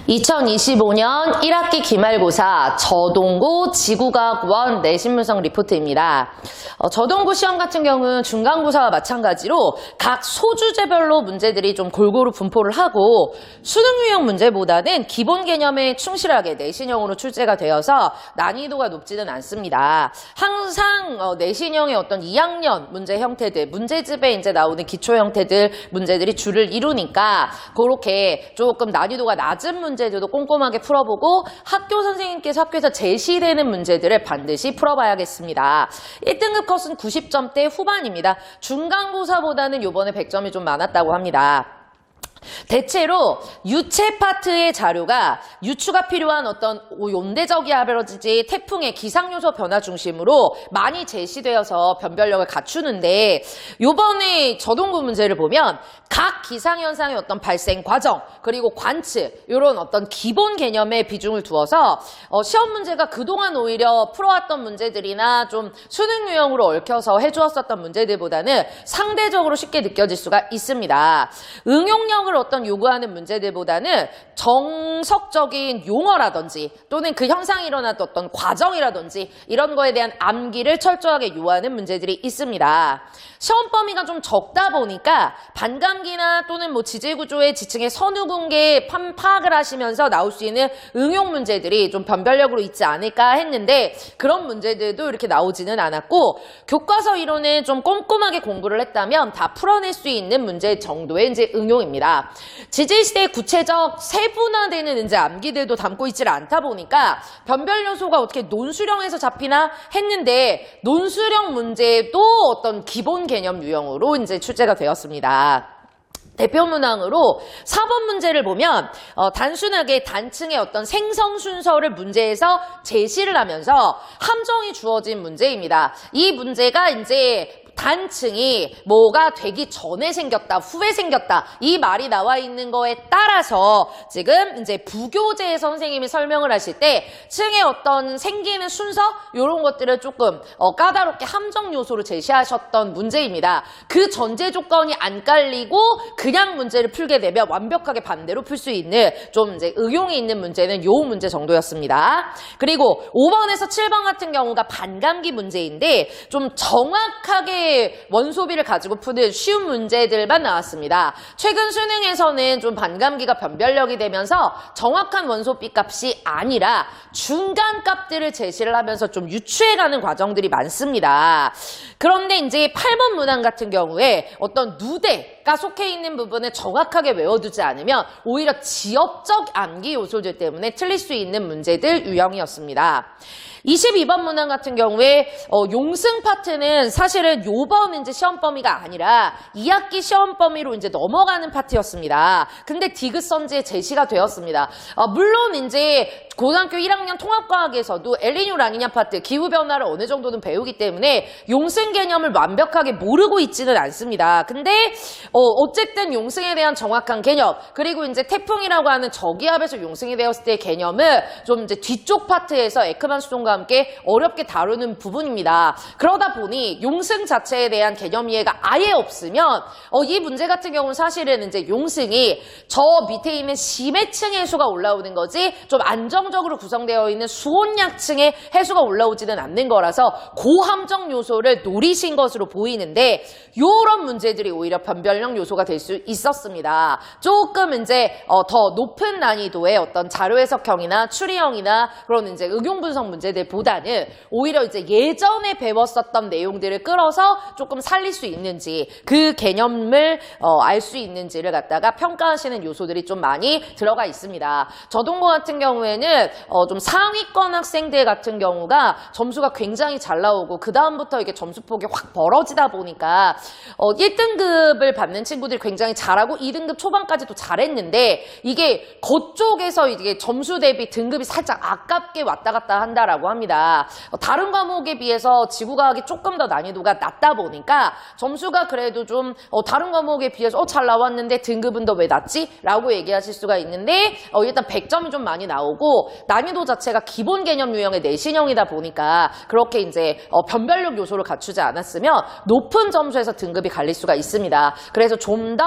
2025년 1학기 기말고사 저동고 지구과학원 내신분석 리포트입니다. 저동고 시험 같은 경우는 중간고사와 마찬가지로 각 소주제별로 문제들이 좀 골고루 분포를 하고 수능 유형 문제보다는 기본 개념에 충실하게 내신형으로 출제가 되어서 난이도가 높지는 않습니다. 항상 내신형의 어떤 2학년 문제 형태들, 문제집에 이제 나오는 기초 형태들 문제들이 주를 이루니까 그렇게 조금 난이도가 낮은 문제들도 꼼꼼하게 풀어보고 학교 선생님께서 학교에서 제시되는 문제들을 반드시 풀어봐야겠습니다. 1등급 컷은 90점대 후반입니다. 중간고사보다는 이번에 100점이 좀 많았다고 합니다. 대체로 유체 파트의 자료가 유추가 필요한 어떤 온대적 아버러지 태풍의 기상요소 변화 중심으로 많이 제시되어서 변별력을 갖추는데 요번에 저동고 문제를 보면 각 기상현상의 어떤 발생 과정 그리고 관측 이런 어떤 기본 개념에 비중을 두어서 시험 문제가 그동안 오히려 풀어왔던 문제들이나 좀 수능 유형으로 얽혀서 해주었었던 문제들보다는 상대적으로 쉽게 느껴질 수가 있습니다. 응용력을 어떤 요구하는 문제들보다는 정석적인 용어라든지 또는 그 현상이 일어났던 어떤 과정이라든지 이런 거에 대한 암기를 철저하게 요하는 문제들이 있습니다. 시험 범위가 좀 적다 보니까 반감기나 또는 뭐 지질구조의 지층의 선후분계 파악을 하시면서 나올 수 있는 응용 문제들이 좀 변별력으로 있지 않을까 했는데 그런 문제들도 이렇게 나오지는 않았고 교과서 이론을 좀 꼼꼼하게 공부를 했다면 다 풀어낼 수 있는 문제 정도의 이제 응용입니다. 지질시대의 구체적 세분화되는 이제 암기들도 담고 있질 않다 보니까 변별 요소가 어떻게 논수령에서 잡히나 했는데 논수령 문제도 어떤 기본 개념 유형으로 이제 출제가 되었습니다. 대표 문항으로 4번 문제를 보면 단순하게 단층의 어떤 생성 순서를 문제에서 제시를 하면서 함정이 주어진 문제입니다. 이 문제가 이제 단층이 뭐가 되기 전에 생겼다, 후에 생겼다 이 말이 나와 있는 거에 따라서 지금 이제 부교재 선생님이 설명을 하실 때 층의 어떤 생기는 순서 이런 것들을 조금 까다롭게 함정 요소로 제시하셨던 문제입니다. 그 전제 조건이 안 깔리고 그냥 문제를 풀게 되면 완벽하게 반대로 풀 수 있는 좀 이제 응용이 있는 문제는 요 문제 정도였습니다. 그리고 5번에서 7번 같은 경우가 반감기 문제인데 좀 정확하게 원소비를 가지고 푸는 쉬운 문제들만 나왔습니다. 최근 수능에서는 좀 반감기가 변별력이 되면서 정확한 원소비 값이 아니라 중간 값들을 제시를 하면서 좀 유추해가는 과정들이 많습니다. 그런데 이제 8번 문항 같은 경우에 어떤 누대가 속해 있는 부분을 정확하게 외워두지 않으면 오히려 지역적 암기 요소들 때문에 틀릴 수 있는 문제들 유형이었습니다. 22번 문항 같은 경우에 용승 파트는 사실은 요번 이제 시험 범위가 아니라 2학기 시험 범위로 이제 넘어가는 파트였습니다. 근데 디귿 선지에 제시가 되었습니다. 물론 이제 고등학교 1학년 통합과학에서도 엘니뇨 라니냐 파트 기후변화를 어느 정도는 배우기 때문에 용승 개념을 완벽하게 모르고 있지는 않습니다. 근데 어쨌든 용승에 대한 정확한 개념 그리고 이제 태풍이라고 하는 저기압에서 용승이 되었을 때의 개념을 좀 이제 뒤쪽 파트에서 에크만 수동과 함께 어렵게 다루는 부분입니다. 그러다 보니 용승 자체에 대한 개념 이해가 아예 없으면 이 문제 같은 경우는 사실은 이제 용승이 저 밑에 있는 심해층의 해수가 올라오는 거지 좀 안정적으로 구성되어 있는 수온약층의 해수가 올라오지는 않는 거라서 고함정 요소를 노리신 것으로 보이는데 이런 문제들이 오히려 변별력 요소가 될 수 있었습니다. 조금 이제 더 높은 난이도의 어떤 자료 해석형이나 추리형이나 그런 이제 응용 분석 문제들 보다는 오히려 이제 예전에 배웠었던 내용들을 끌어서 조금 살릴 수 있는지 그 개념을 알 수 있는지를 갖다가 평가하시는 요소들이 좀 많이 들어가 있습니다. 저동고 같은 경우에는 좀 상위권 학생들 같은 경우가 점수가 굉장히 잘 나오고 그 다음부터 이게 점수폭이 확 벌어지다 보니까 1등급을 받는 친구들이 굉장히 잘하고 2등급 초반까지도 잘했는데 이게 그쪽에서 이게 점수 대비 등급이 살짝 아깝게 왔다 갔다 한다라고 합니다. 다른 과목에 비해서 지구과학이 조금 더 난이도가 낮다 보니까 점수가 그래도 좀 다른 과목에 비해서 잘 나왔는데 등급은 더 왜 낮지? 라고 얘기하실 수가 있는데 일단 100점이 좀 많이 나오고 난이도 자체가 기본 개념 유형의 내신형이다 보니까 그렇게 이제 변별력 요소를 갖추지 않았으면 높은 점수에서 등급이 갈릴 수가 있습니다. 그래서 좀 더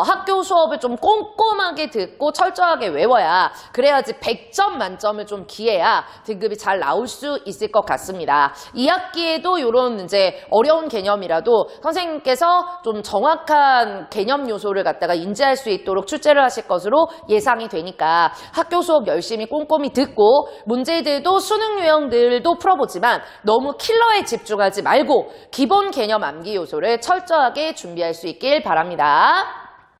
학교 수업을 좀 꼼꼼하게 듣고 철저하게 외워야, 그래야지 100점 만점을 좀 기해야 등급이 잘 나올 수 있을 것 같습니다. 2학기에도 이런 이제 어려운 개념이라도 선생님께서 좀 정확한 개념 요소를 갖다가 인지할 수 있도록 출제를 하실 것으로 예상이 되니까 학교 수업 열심히 꼼꼼히 듣고 문제들도 수능 유형들도 풀어보지만 너무 킬러에 집중하지 말고 기본 개념 암기 요소를 철저하게 준비할 수 있길 바랍니다.